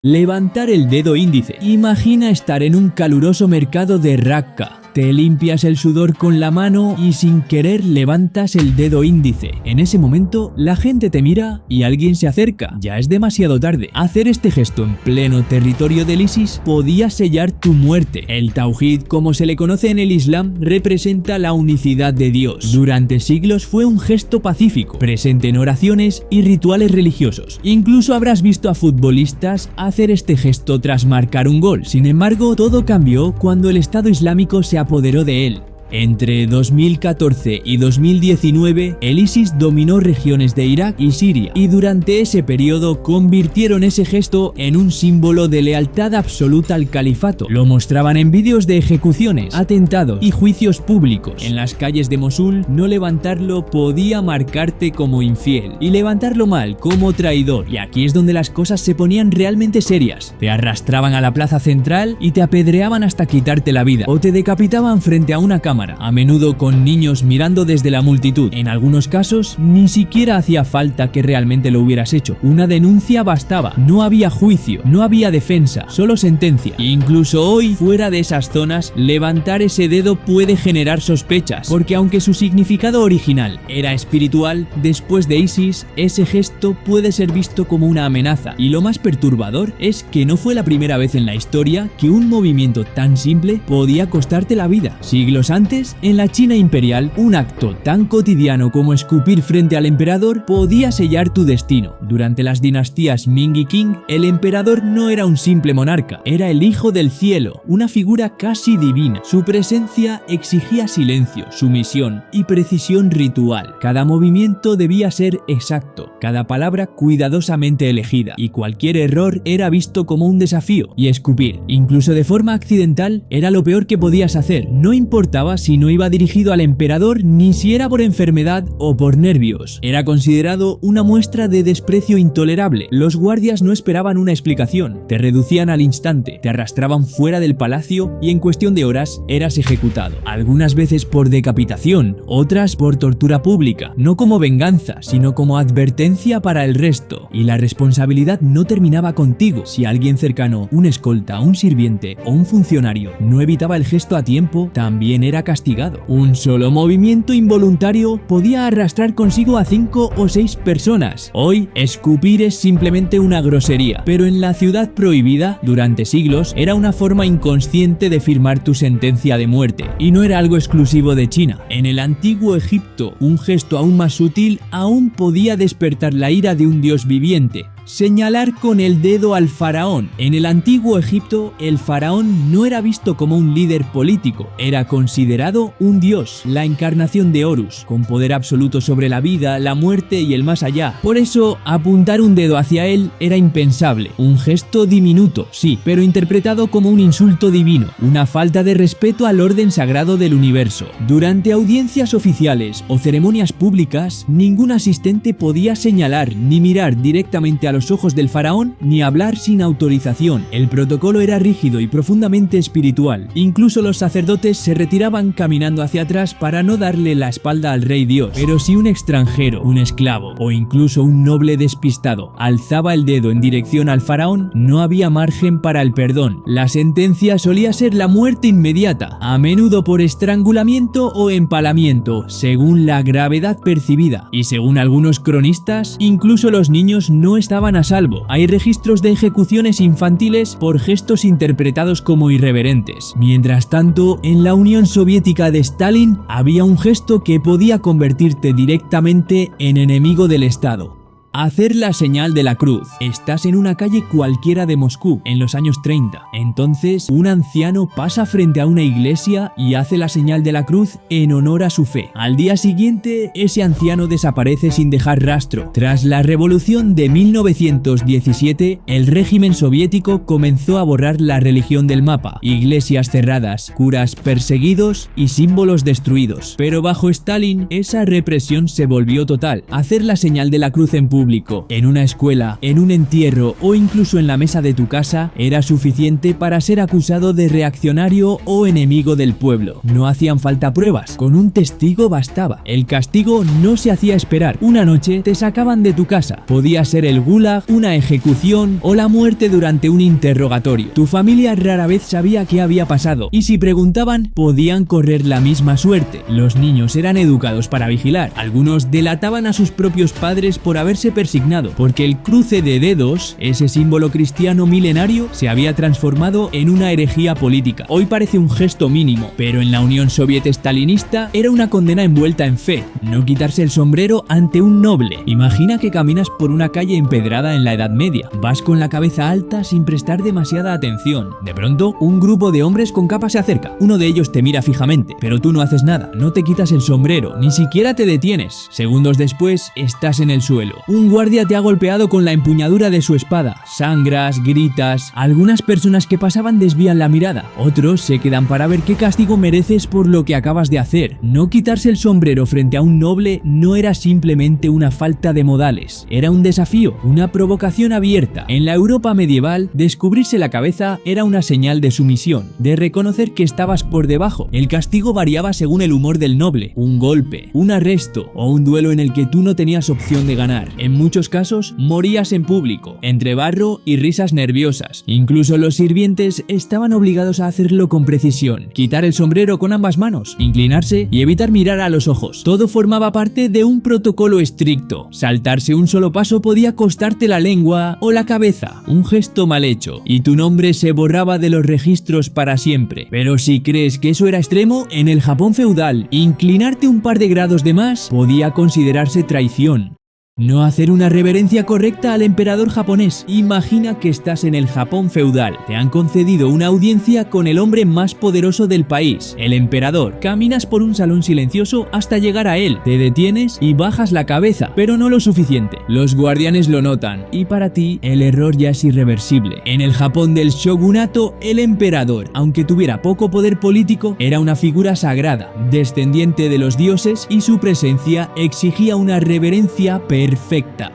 Levantar el dedo índice. Imagina estar en un caluroso mercado de Raqqa. Te limpias el sudor con la mano y sin querer levantas el dedo índice. En ese momento, la gente te mira y alguien se acerca. Ya es demasiado tarde. Hacer este gesto en pleno territorio del ISIS podía sellar tu muerte. El Tawhid, como se le conoce en el Islam, representa la unicidad de Dios. Durante siglos fue un gesto pacífico, presente en oraciones y rituales religiosos. Incluso habrás visto a futbolistas hacer este gesto tras marcar un gol. Sin embargo, todo cambió cuando el Estado Islámico se apoderó de él. Entre 2014 y 2019, el ISIS dominó regiones de Irak y Siria, y durante ese periodo convirtieron ese gesto en un símbolo de lealtad absoluta al califato. Lo mostraban en vídeos de ejecuciones, atentados y juicios públicos. En las calles de Mosul, no levantarlo podía marcarte como infiel, y levantarlo mal como traidor. Y aquí es donde las cosas se ponían realmente serias. Te arrastraban a la plaza central y te apedreaban hasta quitarte la vida, o te decapitaban frente a una cámara, a menudo con niños mirando desde la multitud. En algunos casos, ni siquiera hacía falta que realmente lo hubieras hecho. Una denuncia bastaba. No había juicio, no había defensa, solo sentencia. Incluso hoy, fuera de esas zonas, levantar ese dedo puede generar sospechas, porque aunque su significado original era espiritual, después de ISIS, ese gesto puede ser visto como una amenaza. Y lo más perturbador es que no fue la primera vez en la historia que un movimiento tan simple podía costarte la vida. Siglos antes, en la China imperial, un acto tan cotidiano como escupir frente al emperador podía sellar tu destino. Durante las dinastías Ming y Qing, el emperador no era un simple monarca, era el hijo del cielo, una figura casi divina. Su presencia exigía silencio, sumisión y precisión ritual. Cada movimiento debía ser exacto, cada palabra cuidadosamente elegida, y cualquier error era visto como un desafío. Y escupir, incluso de forma accidental, era lo peor que podías hacer. No importaba si no iba dirigido al emperador ni si era por enfermedad o por nervios. Era considerado una muestra de desprecio intolerable. Los guardias no esperaban una explicación, te reducían al instante, te arrastraban fuera del palacio y en cuestión de horas eras ejecutado. Algunas veces por decapitación, otras por tortura pública, no como venganza, sino como advertencia para el resto. Y la responsabilidad no terminaba contigo. Si alguien cercano, un escolta, un sirviente o un funcionario, no evitaba el gesto a tiempo, también era castigado. Un solo movimiento involuntario podía arrastrar consigo a 5 o 6 personas. Hoy, escupir es simplemente una grosería, pero en la ciudad prohibida, durante siglos, era una forma inconsciente de firmar tu sentencia de muerte. Y no era algo exclusivo de China. En el antiguo Egipto, un gesto aún más sutil aún podía despertar la ira de un dios viviente. Señalar con el dedo al faraón. En el antiguo Egipto, el faraón no era visto como un líder político, era considerado un dios, la encarnación de Horus, con poder absoluto sobre la vida, la muerte y el más allá. Por eso, apuntar un dedo hacia él era impensable. Un gesto diminuto, sí, pero interpretado como un insulto divino, una falta de respeto al orden sagrado del universo. Durante audiencias oficiales o ceremonias públicas, ningún asistente podía señalar ni mirar directamente a los ojos del faraón ni hablar sin autorización. El protocolo era rígido y profundamente espiritual. Incluso los sacerdotes se retiraban caminando hacia atrás para no darle la espalda al rey Dios. Pero si un extranjero, un esclavo o incluso un noble despistado alzaba el dedo en dirección al faraón, no había margen para el perdón. La sentencia solía ser la muerte inmediata, a menudo por estrangulamiento o empalamiento, según la gravedad percibida. Y según algunos cronistas, incluso los niños no estaban a salvo. Hay registros de ejecuciones infantiles por gestos interpretados como irreverentes. Mientras tanto, en la Unión Soviética de Stalin había un gesto que podía convertirte directamente en enemigo del Estado. Hacer la señal de la cruz. Estás en una calle cualquiera de Moscú, en los años 30. Entonces, un anciano pasa frente a una iglesia y hace la señal de la cruz en honor a su fe. Al día siguiente, ese anciano desaparece sin dejar rastro. Tras la revolución de 1917, el régimen soviético comenzó a borrar la religión del mapa. Iglesias cerradas, curas perseguidos y símbolos destruidos. Pero bajo Stalin, esa represión se volvió total. Hacer la señal de la cruz en público público, en una escuela, en un entierro o incluso en la mesa de tu casa, era suficiente para ser acusado de reaccionario o enemigo del pueblo. No hacían falta pruebas, con un testigo bastaba. El castigo no se hacía esperar. Una noche te sacaban de tu casa. Podía ser el gulag, una ejecución o la muerte durante un interrogatorio. Tu familia rara vez sabía qué había pasado y si preguntaban podían correr la misma suerte. Los niños eran educados para vigilar. Algunos delataban a sus propios padres por haberse persignado, porque el cruce de dedos, ese símbolo cristiano milenario, se había transformado en una herejía política. Hoy parece un gesto mínimo, pero en la Unión Soviética stalinista era una condena envuelta en fe. No quitarse el sombrero ante un noble. Imagina que caminas por una calle empedrada en la Edad Media. Vas con la cabeza alta sin prestar demasiada atención. De pronto, un grupo de hombres con capa se acerca. Uno de ellos te mira fijamente, pero tú no haces nada. No te quitas el sombrero, ni siquiera te detienes. Segundos después, estás en el suelo. Un guardia te ha golpeado con la empuñadura de su espada. Sangras, gritas. Algunas personas que pasaban desvían la mirada. Otros se quedan para ver qué castigo mereces por lo que acabas de hacer. No quitarse el sombrero frente a un noble no era simplemente una falta de modales. Era un desafío, una provocación abierta. En la Europa medieval, descubrirse la cabeza era una señal de sumisión, de reconocer que estabas por debajo. El castigo variaba según el humor del noble. Un golpe, un arresto o un duelo en el que tú no tenías opción de ganar. En muchos casos, morías en público, entre barro y risas nerviosas. Incluso los sirvientes estaban obligados a hacerlo con precisión. Quitar el sombrero con ambas manos, inclinarse y evitar mirar a los ojos. Todo formaba parte de un protocolo estricto. Saltarse un solo paso podía costarte la lengua o la cabeza. Un gesto mal hecho y tu nombre se borraba de los registros para siempre. Pero si crees que eso era extremo, en el Japón feudal, inclinarte un par de grados de más podía considerarse traición. No hacer una reverencia correcta al emperador japonés. Imagina que estás en el Japón feudal. Te han concedido una audiencia con el hombre más poderoso del país, el emperador. Caminas por un salón silencioso hasta llegar a él. Te detienes y bajas la cabeza, pero no lo suficiente. Los guardianes lo notan y para ti el error ya es irreversible. En el Japón del shogunato, el emperador, aunque tuviera poco poder político, era una figura sagrada, descendiente de los dioses y su presencia exigía una reverencia perfecta.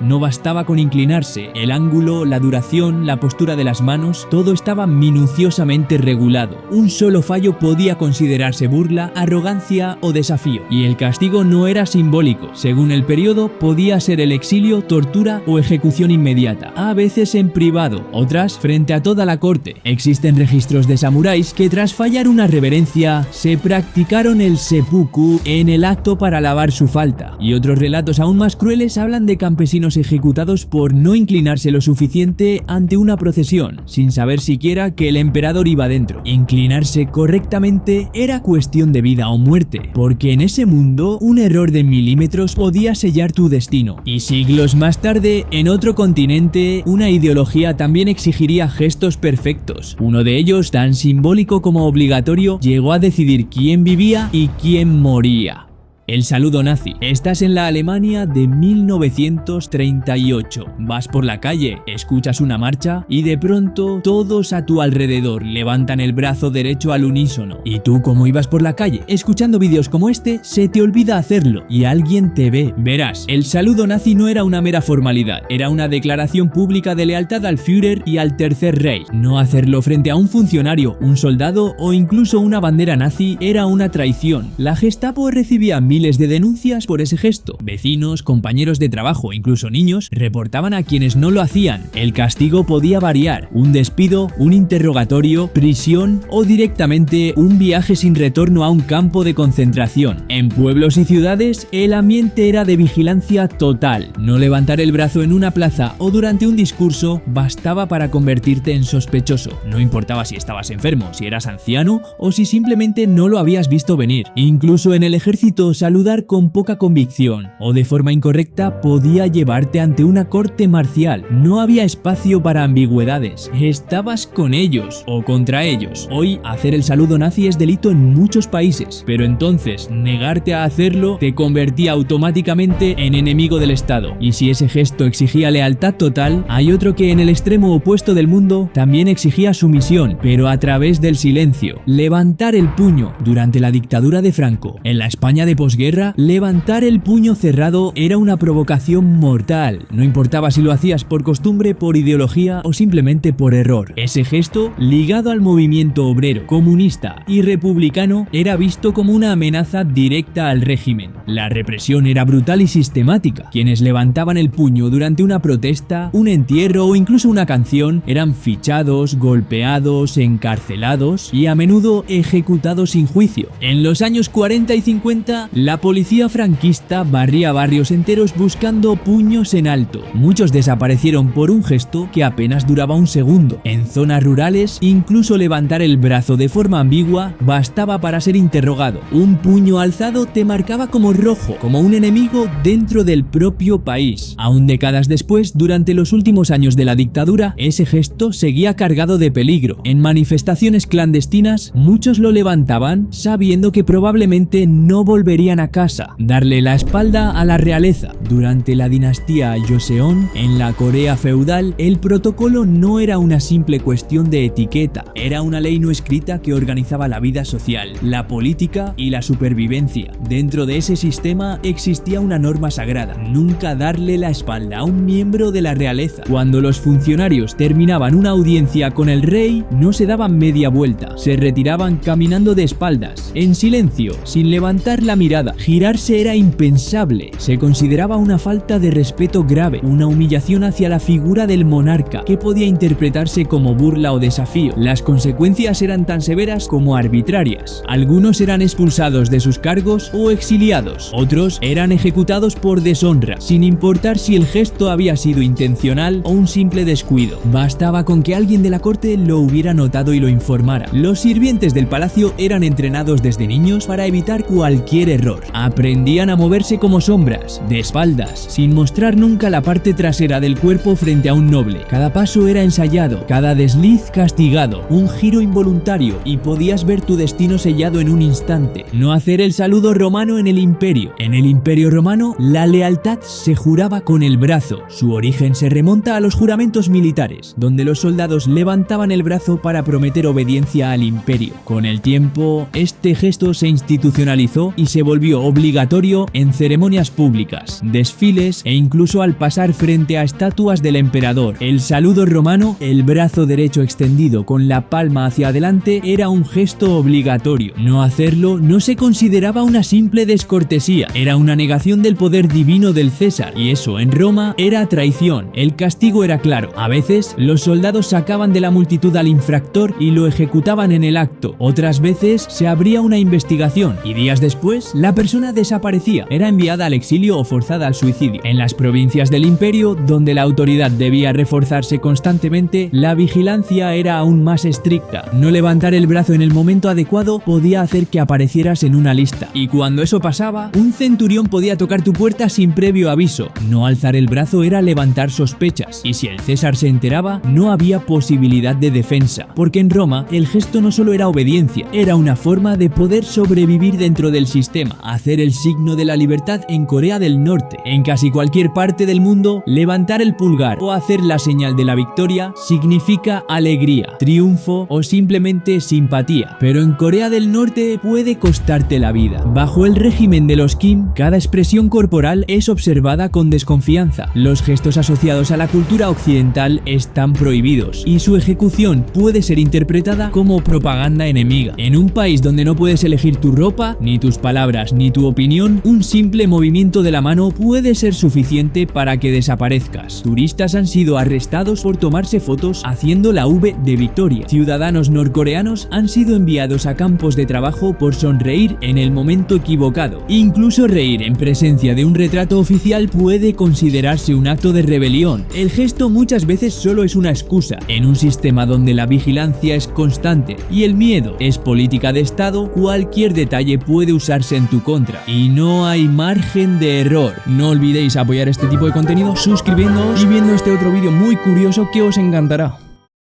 No bastaba con inclinarse, el ángulo, la duración, la postura de las manos, todo estaba minuciosamente regulado. Un solo fallo podía considerarse burla, arrogancia o desafío, y el castigo no era simbólico. Según el periodo, podía ser el exilio, tortura o ejecución inmediata, a veces en privado, otras frente a toda la corte. Existen registros de samuráis que tras fallar una reverencia, se practicaron el seppuku en el acto para lavar su falta, y otros relatos aún más crueles hablan de campesinos ejecutados por no inclinarse lo suficiente ante una procesión, sin saber siquiera que el emperador iba dentro. Inclinarse correctamente era cuestión de vida o muerte, porque en ese mundo un error de milímetros podía sellar tu destino. Y siglos más tarde, en otro continente, una ideología también exigiría gestos perfectos. Uno de ellos, tan simbólico como obligatorio, llegó a decidir quién vivía y quién moría. El saludo nazi. Estás en la Alemania de 1938. Vas por la calle, escuchas una marcha y de pronto todos a tu alrededor levantan el brazo derecho al unísono. Y tú, como ibas por la calle escuchando vídeos como este, se te olvida hacerlo y alguien te ve. Verás, el saludo nazi no era una mera formalidad, era una declaración pública de lealtad al Führer y al Tercer Reich. No hacerlo frente a un funcionario, un soldado o incluso una bandera nazi era una traición. La Gestapo recibía miles de denuncias por ese gesto. Vecinos, compañeros de trabajo, incluso niños, reportaban a quienes no lo hacían. El castigo podía variar: un despido, un interrogatorio, prisión o directamente un viaje sin retorno a un campo de concentración. En pueblos y ciudades, el ambiente era de vigilancia total. No levantar el brazo en una plaza o durante un discurso bastaba para convertirte en sospechoso. No importaba si estabas enfermo, si eras anciano o si simplemente no lo habías visto venir. Incluso en el ejército, saludar con poca convicción o de forma incorrecta podía llevarte ante una corte marcial. No había espacio para ambigüedades. Estabas con ellos o contra ellos. Hoy, hacer el saludo nazi es delito en muchos países, pero entonces negarte a hacerlo te convertía automáticamente en enemigo del Estado. Y si ese gesto exigía lealtad total, hay otro que en el extremo opuesto del mundo también exigía sumisión, pero a través del silencio. Levantar el puño. Durante la dictadura de Franco, en la España de posguerra, posguerra, levantar el puño cerrado era una provocación mortal. No importaba si lo hacías por costumbre, por ideología o simplemente por error. Ese gesto, ligado al movimiento obrero, comunista y republicano, era visto como una amenaza directa al régimen. La represión era brutal y sistemática. Quienes levantaban el puño durante una protesta, un entierro o incluso una canción eran fichados, golpeados, encarcelados y a menudo ejecutados sin juicio. En los años 40 y 50, la policía franquista barría barrios enteros buscando puños en alto. Muchos desaparecieron por un gesto que apenas duraba un segundo. En zonas rurales, incluso levantar el brazo de forma ambigua bastaba para ser interrogado. Un puño alzado te marcaba como rojo, como un enemigo dentro del propio país. Aún décadas después, durante los últimos años de la dictadura, ese gesto seguía cargado de peligro. En manifestaciones clandestinas, muchos lo levantaban sabiendo que probablemente no volverían a casa. Darle la espalda a la realeza. Durante la dinastía Joseon, en la Corea feudal, el protocolo no era una simple cuestión de etiqueta, era una ley no escrita que organizaba la vida social, la política y la supervivencia. Dentro de ese sistema existía una norma sagrada: nunca darle la espalda a un miembro de la realeza. Cuando los funcionarios terminaban una audiencia con el rey, no se daban media vuelta, se retiraban caminando de espaldas, en silencio, sin levantar la mirada. Girarse era impensable, se consideraba una falta de respeto grave, una humillación hacia la figura del monarca, que podía interpretarse como burla o desafío. Las consecuencias eran tan severas como arbitrarias. Algunos eran expulsados de sus cargos o exiliados, otros eran ejecutados por deshonra, sin importar si el gesto había sido intencional o un simple descuido. Bastaba con que alguien de la corte lo hubiera notado y lo informara. Los sirvientes del palacio eran entrenados desde niños para evitar cualquier error. Aprendían a moverse como sombras, de espaldas, sin mostrar nunca la parte trasera del cuerpo frente a un noble. Cada paso era ensayado, cada desliz castigado, un giro involuntario y podías ver tu destino sellado en un instante. No hacer el saludo romano en el imperio. En el imperio romano, la lealtad se juraba con el brazo. Su origen se remonta a los juramentos militares, donde los soldados levantaban el brazo para prometer obediencia al imperio. Con el tiempo, este gesto se institucionalizó y se volvió obligatorio en ceremonias públicas, desfiles e incluso al pasar frente a estatuas del emperador. El saludo romano, el brazo derecho extendido con la palma hacia adelante, era un gesto obligatorio. No hacerlo no se consideraba una simple descortesía, era una negación del poder divino del César, y eso en Roma era traición. El castigo era claro. A veces los soldados sacaban de la multitud al infractor y lo ejecutaban en el acto. Otras veces se abría una investigación y días después la persona desaparecía, era enviada al exilio o forzada al suicidio. En las provincias del imperio, donde la autoridad debía reforzarse constantemente, la vigilancia era aún más estricta. No levantar el brazo en el momento adecuado podía hacer que aparecieras en una lista, y cuando eso pasaba, un centurión podía tocar tu puerta sin previo aviso. No alzar el brazo era levantar sospechas, y si el César se enteraba, no había posibilidad de defensa, porque en Roma el gesto no solo era obediencia, era una forma de poder sobrevivir dentro del sistema. Hacer el signo de la libertad en Corea del Norte. En casi cualquier parte del mundo, levantar el pulgar o hacer la señal de la victoria significa alegría, triunfo o simplemente simpatía. Pero en Corea del Norte puede costarte la vida. Bajo el régimen de los Kim, cada expresión corporal es observada con desconfianza. Los gestos asociados a la cultura occidental están prohibidos y su ejecución puede ser interpretada como propaganda enemiga. En un país donde no puedes elegir tu ropa, ni tus palabras, ni tu opinión, un simple movimiento de la mano puede ser suficiente para que desaparezcas. Turistas han sido arrestados por tomarse fotos haciendo la V de Victoria. Ciudadanos norcoreanos han sido enviados a campos de trabajo por sonreír en el momento equivocado. Incluso reír en presencia de un retrato oficial puede considerarse un acto de rebelión. El gesto muchas veces solo es una excusa. En un sistema donde la vigilancia es constante y el miedo es política de Estado, cualquier detalle puede usarse en tu contra y no hay margen de error. No olvidéis apoyar este tipo de contenido suscribiéndoos y viendo este otro vídeo muy curioso que os encantará.